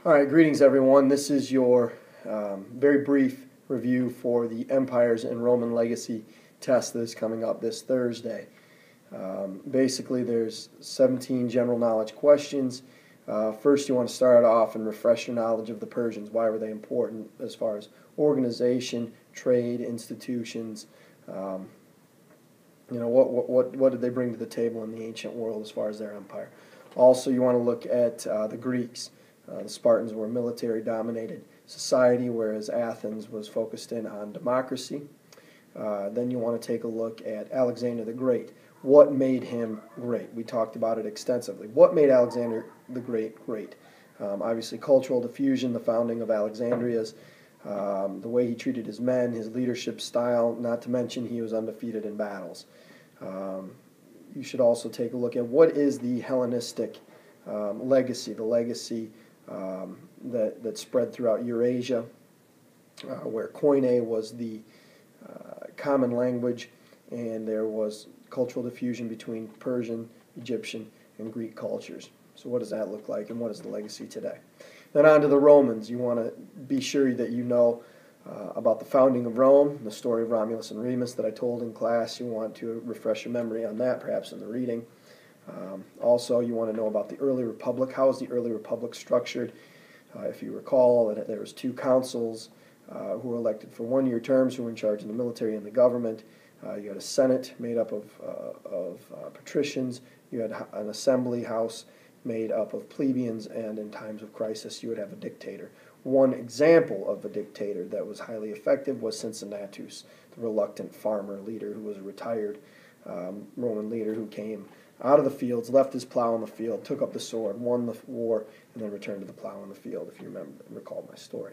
All right, greetings everyone. This is your very brief review for the Empires and Roman Legacy test that is coming up this Thursday. Basically, there's 17 general knowledge questions. First, you want to start off and refresh your knowledge of the Persians. Why were they important as far as organization, trade, institutions? What did they bring to the table in the ancient world as far as their empire? Also, you want to look at the Greeks. The Spartans were a military-dominated society, whereas Athens was focused in on democracy. Then you want to take a look at Alexander the Great. What made him great? We talked about it extensively. What made Alexander the Great great? Obviously, cultural diffusion, the founding of Alexandria's, the way he treated his men, his leadership style, not to mention he was undefeated in battles. You should also take a look at what is the Hellenistic legacy, the legacy that spread throughout Eurasia, where Koine was the common language, and there was cultural diffusion between Persian, Egyptian, and Greek cultures. So what does that look like, and what is the legacy today? Then on to the Romans. You want to be sure that you know about the founding of Rome, the story of Romulus and Remus that I told in class. You want to refresh your memory on that, perhaps in the reading. Also, you want to know about the early republic. How is the early republic structured? If you recall, there was two consuls who were elected for one-year terms who were in charge of the military and the government. You had a senate made up of patricians. You had an assembly house made up of plebeians, and in times of crisis you would have a dictator. One example of a dictator that was highly effective was Cincinnatus, the reluctant farmer leader who was a retired Roman leader who came out of the fields, left his plow in the field, took up the sword, won the war, and then returned to the plow in the field, if you recall my story.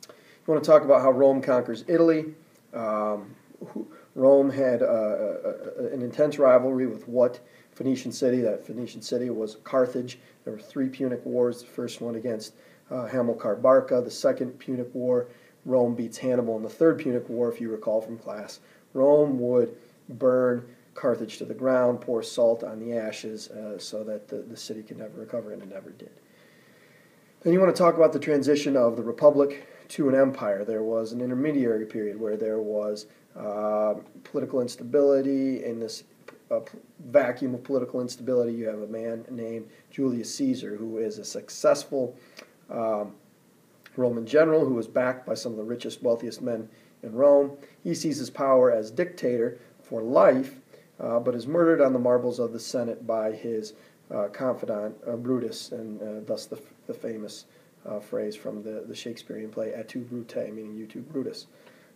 You want to talk about how Rome conquers Italy. Rome had an intense rivalry with what Phoenician city? That Phoenician city was Carthage. There were 3 Punic Wars. The first one against Hamilcar Barca. The second Punic War, Rome beats Hannibal. In the third Punic War, if you recall from class, Rome would burn Carthage to the ground, pour salt on the ashes so that the city could never recover, and it never did. Then you want to talk about the transition of the Republic to an empire. There was an intermediary period where there was political instability. In this vacuum of political instability, you have a man named Julius Caesar, who is a successful Roman general who was backed by some of the richest, wealthiest men in Rome. He seizes power as dictator for life, but is murdered on the marbles of the Senate by his confidant Brutus, and thus the famous phrase from the Shakespearean play "Et tu, Brute," meaning "You too, Brutus."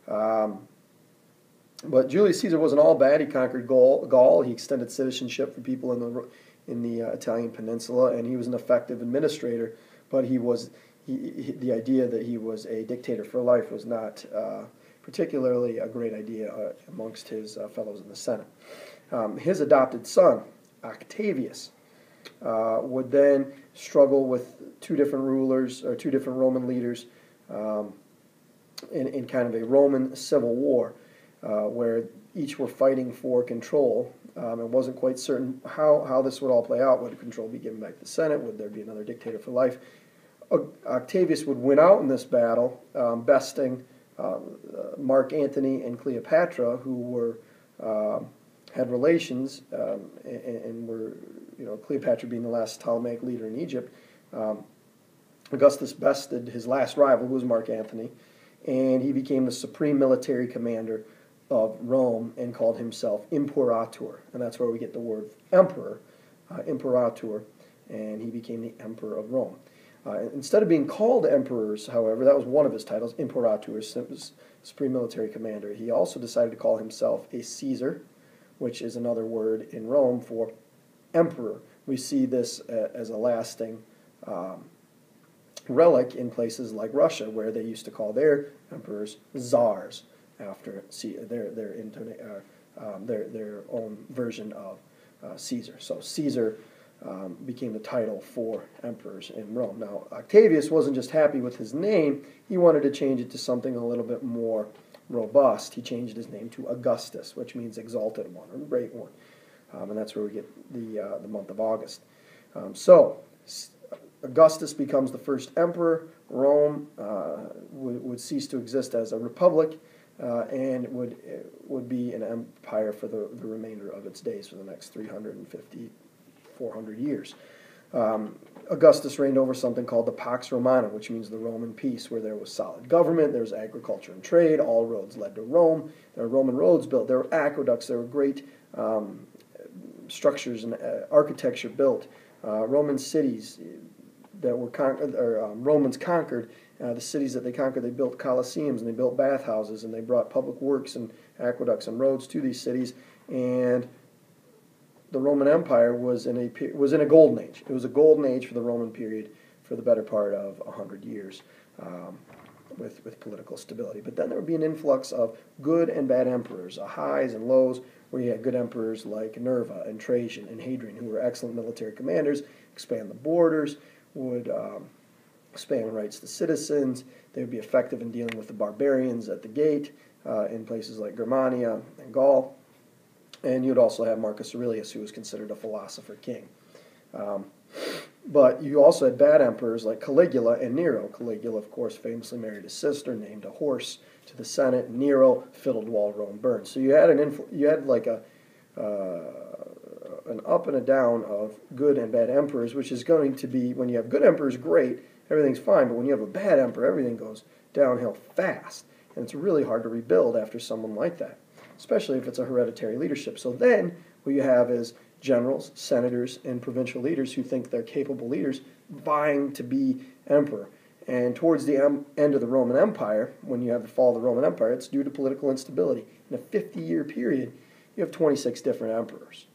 But Julius Caesar wasn't all bad. He conquered Gaul. He extended citizenship for people in the Italian peninsula, and he was an effective administrator. But the idea that he was a dictator for life was not particularly a great idea amongst his fellows in the Senate. His adopted son, Octavius, would then struggle with 2 different rulers, or 2 different Roman leaders, in kind of a Roman civil war, where each were fighting for control. It wasn't quite certain how this would all play out. Would control be given back to the Senate? Would there be another dictator for life? Octavius would win out in this battle, besting Mark Antony and Cleopatra, who had relations, and were, Cleopatra being the last Ptolemaic leader in Egypt. Augustus bested his last rival, who was Mark Antony, and he became the supreme military commander of Rome and called himself Imperator, and that's where we get the word emperor, Imperator, and he became the emperor of Rome. Instead of being called emperors, however, that was one of his titles, Imperator, supreme military commander. He also decided to call himself a Caesar, which is another word in Rome for emperor. We see this as a lasting relic in places like Russia, where they used to call their emperors czars, after their own version of Caesar. So Caesar became the title for emperors in Rome. Now, Octavius wasn't just happy with his name. He wanted to change it to something a little bit more robust. He changed his name to Augustus, which means exalted one, or great one. And that's where we get the month of August. So Augustus becomes the first emperor. Rome would cease to exist as a republic, and would be an empire for the remainder of its days, for the next 350, 400 years. Augustus reigned over something called the Pax Romana, which means the Roman peace, where there was solid government, there was agriculture and trade, all roads led to Rome, there were Roman roads built, there were aqueducts, there were great structures and architecture built. Roman cities that were Romans conquered, the cities that they conquered, they built colosseums and they built bathhouses and they brought public works and aqueducts and roads to these cities. And the Roman Empire was in a golden age. It was a golden age for the Roman period for the better part of 100 years, with political stability. But then there would be an influx of good and bad emperors, highs and lows, where you had good emperors like Nerva and Trajan and Hadrian, who were excellent military commanders, expand the borders, would expand rights to citizens. They would be effective in dealing with the barbarians at the gate in places like Germania and Gaul. And you'd also have Marcus Aurelius, who was considered a philosopher king. But you also had bad emperors like Caligula and Nero. Caligula, of course, famously married his sister, named a horse to the Senate. Nero fiddled while Rome burned. So you had like an up and a down of good and bad emperors, which is going to be, when you have good emperors, great, everything's fine. But when you have a bad emperor, everything goes downhill fast. And it's really hard to rebuild after someone like that, especially if it's a hereditary leadership. So then what you have is generals, senators, and provincial leaders who think they're capable leaders vying to be emperor. And towards the end of the Roman Empire, when you have the fall of the Roman Empire, it's due to political instability. In a 50-year period, you have 26 different emperors.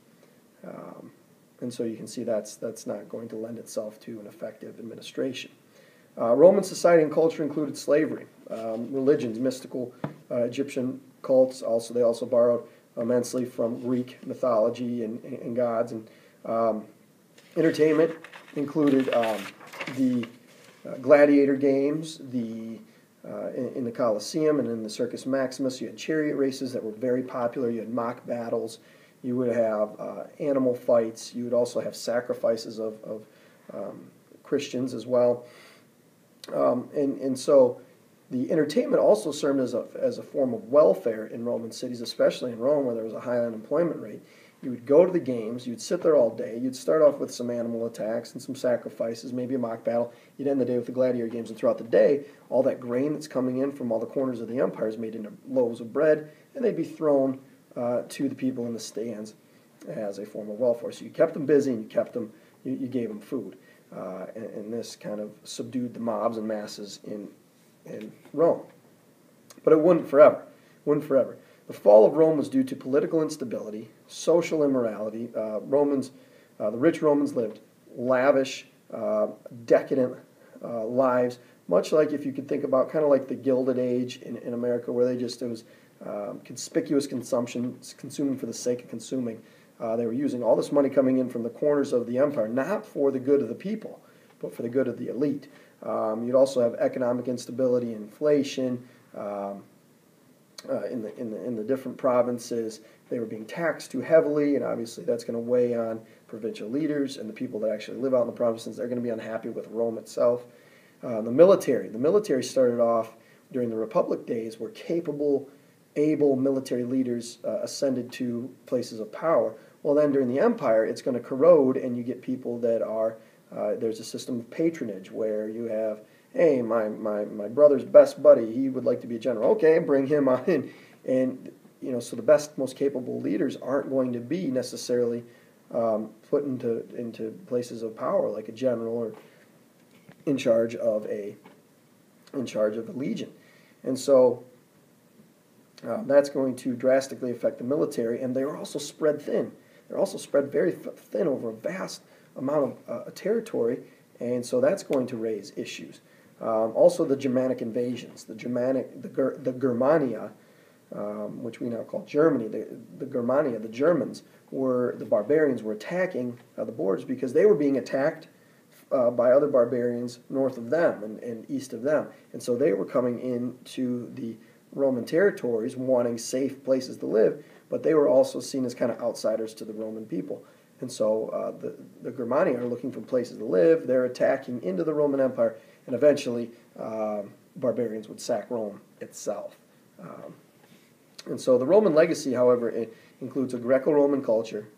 And so you can see that's not going to lend itself to an effective administration. Roman society and culture included slavery, religions, mystical Egyptian cults. They also borrowed immensely from Greek mythology and gods. And entertainment included the gladiator games, in the Colosseum and in the Circus Maximus. You had chariot races that were very popular. You had mock battles. You would have animal fights. You would also have sacrifices of Christians as well. And so the entertainment also served as a form of welfare in Roman cities, especially in Rome, where there was a high unemployment rate. You would go to the games, you'd sit there all day, you'd start off with some animal attacks and some sacrifices, maybe a mock battle, you'd end the day with the gladiator games, and throughout the day, all that grain that's coming in from all the corners of the empire is made into loaves of bread, and they'd be thrown to the people in the stands as a form of welfare. So you kept them busy, and you gave them food. And this kind of subdued the mobs and masses in Rome. But it wouldn't forever. The fall of Rome was due to political instability, social immorality. The rich Romans lived lavish, decadent lives, much like, if you could think about, kind of like the Gilded Age in America, where it was conspicuous consumption, consuming for the sake of consuming. They were using all this money coming in from the corners of the empire, not for the good of the people, but for the good of the elite. You'd also have economic instability, inflation in the different provinces. They were being taxed too heavily, and obviously that's going to weigh on provincial leaders and the people that actually live out in the provinces. They're going to be unhappy with Rome itself. The military started off during the Republic days, where capable, able military leaders ascended to places of power. Well, then during the empire, it's going to corrode, and you get people that are, there's a system of patronage where you have, hey, my brother's best buddy, he would like to be a general. Okay, bring him on in. And, so the best, most capable leaders aren't going to be necessarily put into places of power, like a general or in charge of a legion. And so that's going to drastically affect the military, and they are also spread thin. They're also spread very thin over a vast amount of territory, and so that's going to raise issues. Also, the Germanic invasions, the Germania, which we now call Germany, the Germania, the Germans, the barbarians were attacking the borders because they were being attacked by other barbarians north of them and east of them. And so they were coming into the Roman territories wanting safe places to live, but they were also seen as kind of outsiders to the Roman people. And so the Germani are looking for places to live. They're attacking into the Roman Empire, and eventually barbarians would sack Rome itself. And so the Roman legacy, however, it includes a Greco-Roman culture,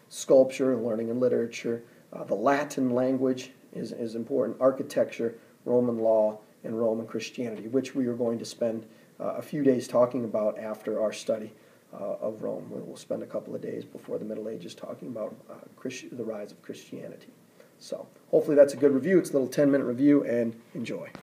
sculpture, learning and literature. The Latin language is important, architecture, Roman law, and Roman Christianity, which we are going to spend a few days talking about after our study of Rome. We'll spend a couple of days before the Middle Ages talking about the rise of Christianity. So hopefully that's a good review. It's a little 10-minute review, and enjoy.